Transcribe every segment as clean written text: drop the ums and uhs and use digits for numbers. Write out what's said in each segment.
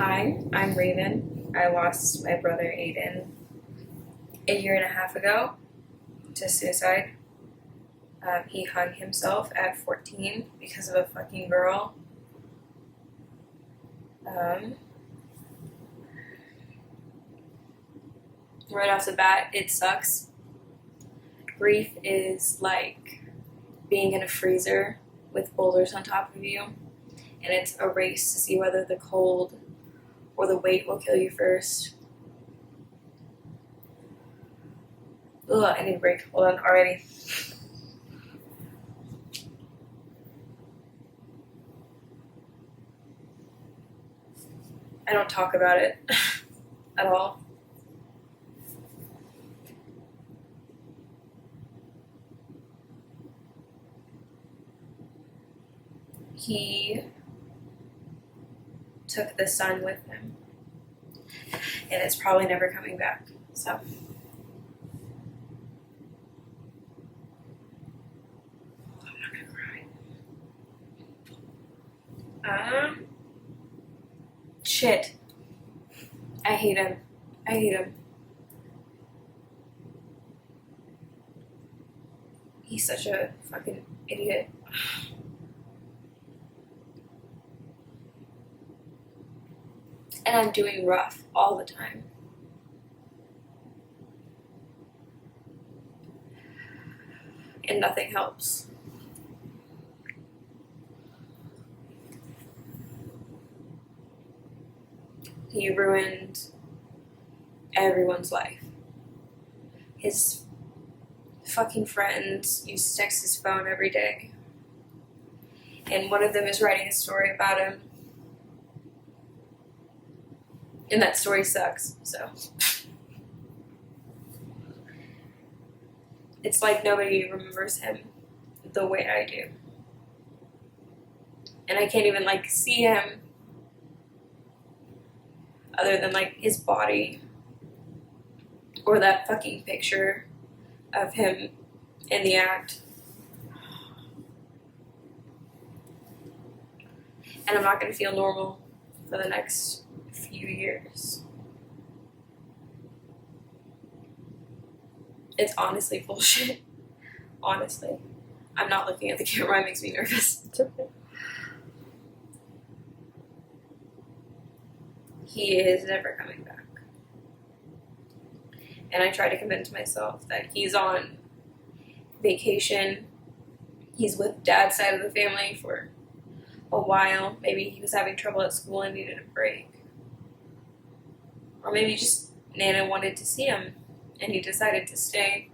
Hi, I'm Ravyn. I lost my brother Aydin a year and a half ago to suicide. He hung himself at 14 because of a fucking girl. Right off the bat, it sucks. Grief is like being in a freezer with boulders on top of you, and it's a race to see whether the cold or the weight will kill you first. Ugh, I need a break. Hold on, already. I don't talk about it at all. He took the sun with him, and it's probably never coming back. So, I'm not gonna cry. Shit. I hate him. I hate him. He's such a fucking idiot. And I'm doing rough all the time. And nothing helps. He ruined everyone's life. His fucking friends used to text his phone every day. And one of them is writing a story about him. And that story sucks, so. It's like nobody remembers him the way I do. And I can't even, see him other than, his body. Or that fucking picture of him in the act. And I'm not going to feel normal for the next few years. It's honestly bullshit. Honestly. I'm not looking at the camera, it makes me nervous. It's okay. He is never coming back. And I try to convince myself that he's on vacation. He's with Dad's side of the family for a while. Maybe he was having trouble at school and needed a break. Or maybe just Nana wanted to see him and he decided to stay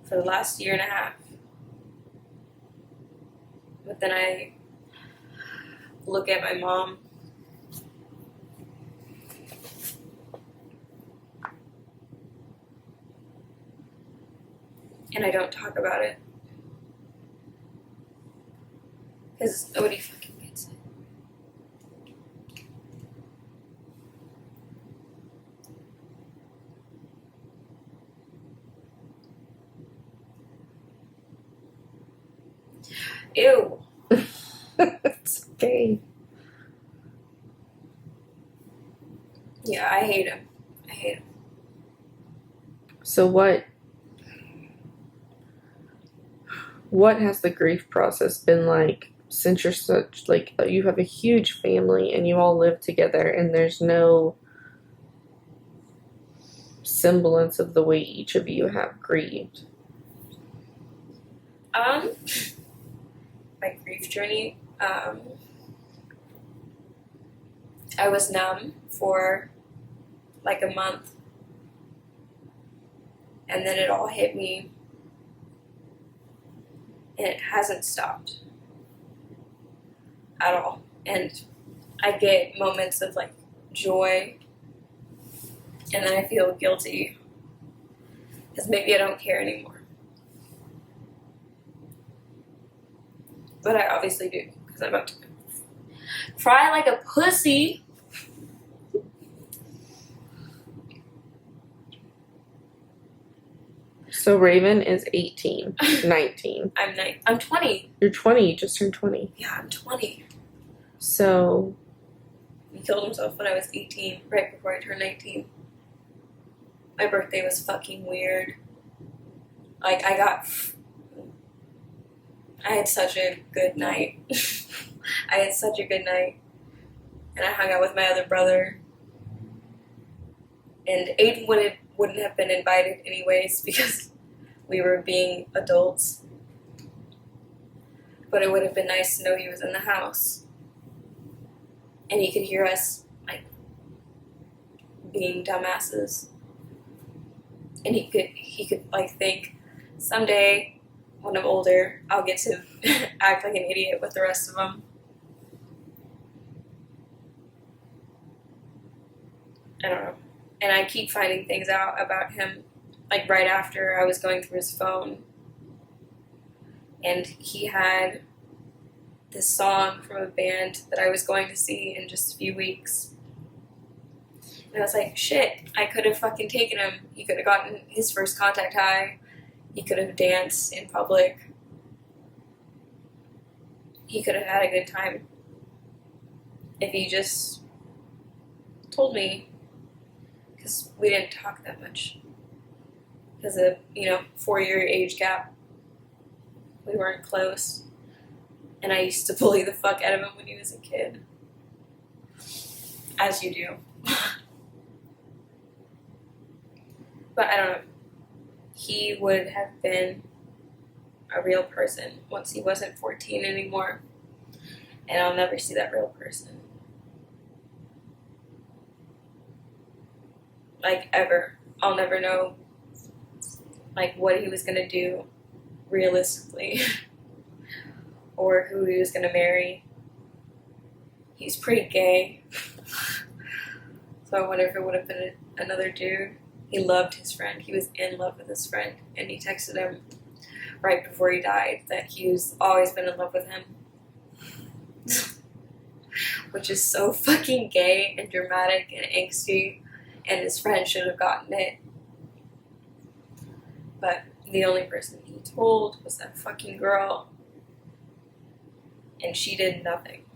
for the last year and a half. But then I look at my mom and I don't talk about it. Because nobody fucking gets it. Ew. It's okay. Yeah, I hate him. I hate him. So what has the grief process been like since you're you have a huge family and you all live together and there's no semblance of the way each of you have grieved? My grief journey, I was numb for a month, and then it all hit me, and it hasn't stopped at all. And I get moments of joy, and then I feel guilty because maybe I don't care anymore. But I obviously do, because I'm about to cry like a pussy. So Ravyn is 18, 19. I'm 20. You're 20, you just turned 20. Yeah, I'm 20. So He killed himself when I was 18, right before I turned 19. My birthday was fucking weird. Like, I had such a good night. I had such a good night. And I hung out with my other brother. And Aydin wouldn't have been invited anyways because we were being adults. But it would have been nice to know he was in the house. And he could hear us, like, being dumbasses. And he could like think, someday, when I'm older, I'll get to act like an idiot with the rest of them. I don't know. And I keep finding things out about him, like right after I was going through his phone. And he had this song from a band that I was going to see in just a few weeks. And I was like, shit, I could have fucking taken him. He could have gotten his first contact high. He could have danced in public. He could have had a good time if he just told me. Because we didn't talk that much. Because of, 4-year age gap. We weren't close. And I used to bully the fuck out of him when he was a kid. As you do. But I don't know. He would have been a real person once he wasn't 14 anymore. And I'll never see that real person. Like, ever. I'll never know, like, what he was gonna do realistically. Or who he was gonna marry. He's pretty gay. So I wonder if it would have been another dude. He loved his friend. He was in love with his friend. And he texted him right before he died that he's always been in love with him. Which is so fucking gay and dramatic and angsty. And his friend should have gotten it. But the only person he told was that fucking girl. And she did nothing.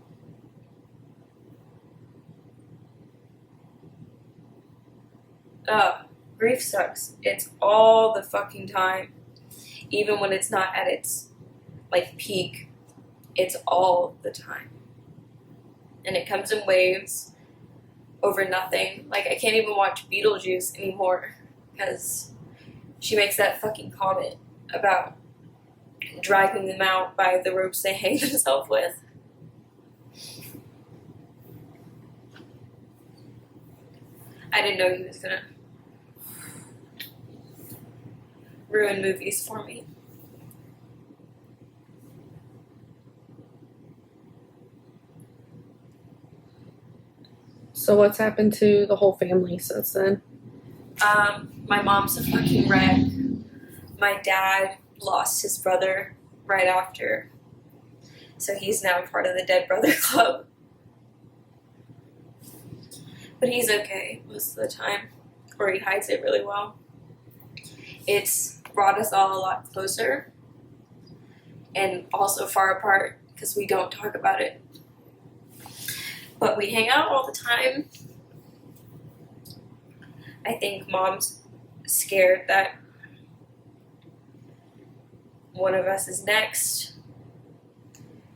Grief sucks. It's all the fucking time. Even when it's not at its, like, peak. It's all the time. And it comes in waves over nothing. Like, I can't even watch Beetlejuice anymore. Because she makes that fucking comment about dragging them out by the ropes they hang themselves with. I didn't know he was gonna ruin movies for me. So what's happened to the whole family since then? My mom's a fucking wreck. My dad lost his brother right after. So he's now part of the Dead Brother Club. But he's okay most of the time. Or he hides it really well. It's brought us all a lot closer. And also far apart because we don't talk about it. But we hang out all the time. I think mom's scared that one of us is next.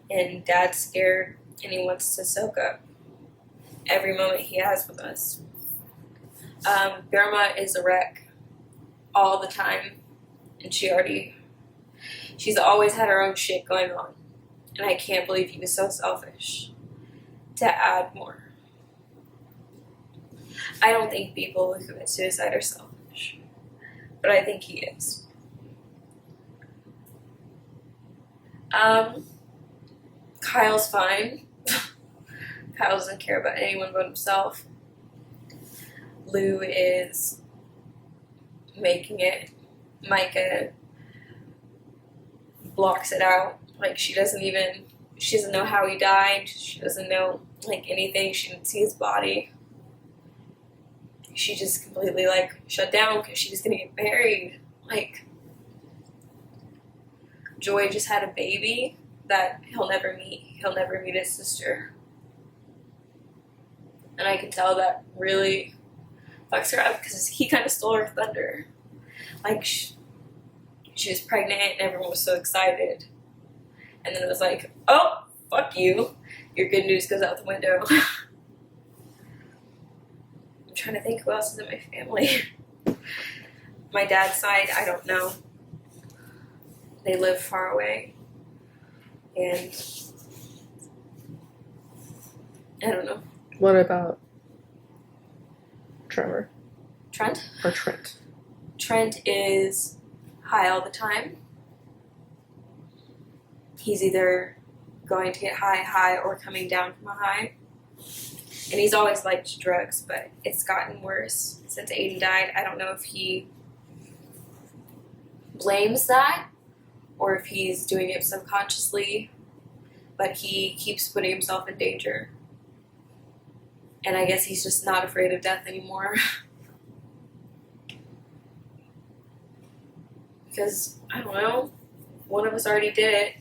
And dad's scared and he wants to soak up every moment he has with us. Grandma is a wreck all the time. And she's always had her own shit going on. And I can't believe he was so selfish to add more. I don't think people who commit suicide are selfish. But I think he is. Kyle's fine. Kyle doesn't care about anyone but himself. Lou is making it. Micah blocks it out. Like, she doesn't know how he died. She doesn't know, like, anything. She didn't see his body. She just completely, like, shut down because she was gonna get married. Like, Joy just had a baby that he'll never meet. He'll never meet his sister. And I can tell that really fucks her up because he kind of stole her thunder. Like, she was pregnant and everyone was so excited. And then it was like, oh, fuck you. Your good news goes out the window. I'm trying to think who else is in my family. My dad's side, I don't know. They live far away. And I don't know. What about Trevor? Trent? Or Trent? Trent is high all the time. He's either going to get high, or coming down from a high. And he's always liked drugs, but it's gotten worse since Aydin died. I don't know if he blames that or if he's doing it subconsciously, but he keeps putting himself in danger. And I guess he's just not afraid of death anymore. Because, I don't know, one of us already did it.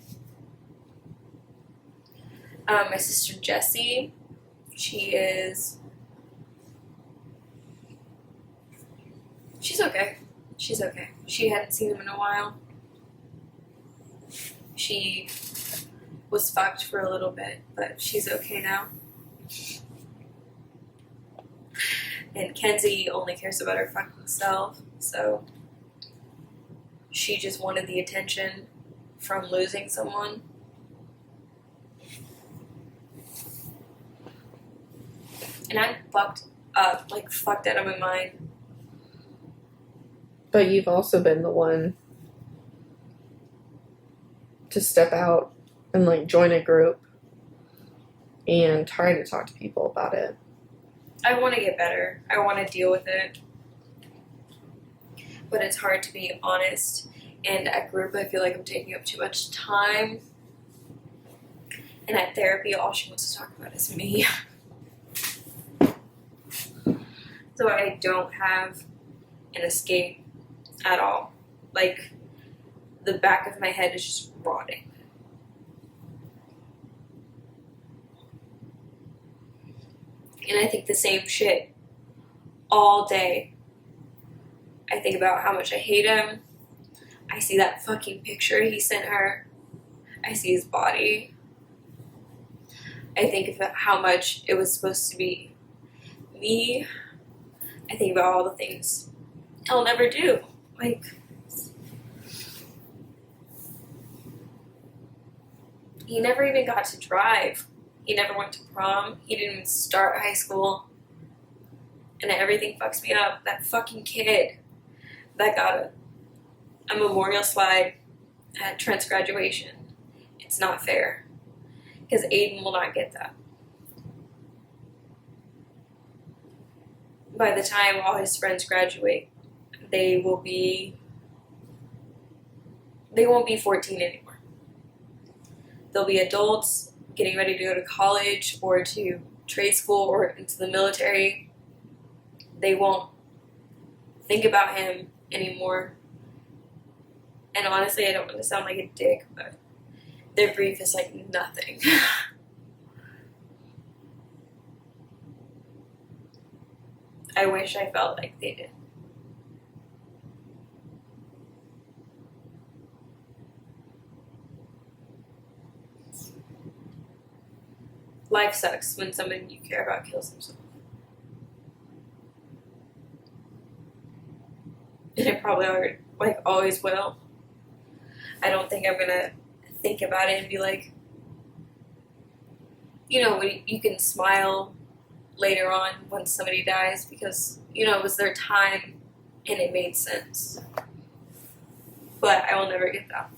My sister Jessie, she's okay. She's okay. She hadn't seen him in a while. She was fucked for a little bit, but she's okay now. And Kenzie only cares about her fucking self, so she just wanted the attention from losing someone. And I'm fucked up, like fucked out of my mind. But you've also been the one to step out and like join a group and try to talk to people about it. I want to get better. I want to deal with it. But it's hard to be honest. And at group, I feel like I'm taking up too much time. And at therapy, all she wants to talk about is me. So I don't have an escape at all. Like, the back of my head is just rotting. And I think the same shit all day. I think about how much I hate him. I see that fucking picture he sent her. I see his body. I think about how much it was supposed to be me. I think about all the things I'll never do. Like, he never even got to drive. He never went to prom. He didn't even start high school. And everything fucks me up. That fucking kid that got a memorial slide at Trent's graduation. It's not fair. Because Aydin will not get that. By the time all his friends graduate, they won't be 14 anymore. They'll be adults getting ready to go to college or to trade school or into the military. They won't think about him anymore. And honestly, I don't want to sound like a dick, but their grief is like nothing. I wish I felt like they did. Life sucks when someone you care about kills themselves. And it probably always will. I don't think I'm gonna think about it and be like, when you can smile later on when somebody dies because, it was their time and it made sense. But I will never get that.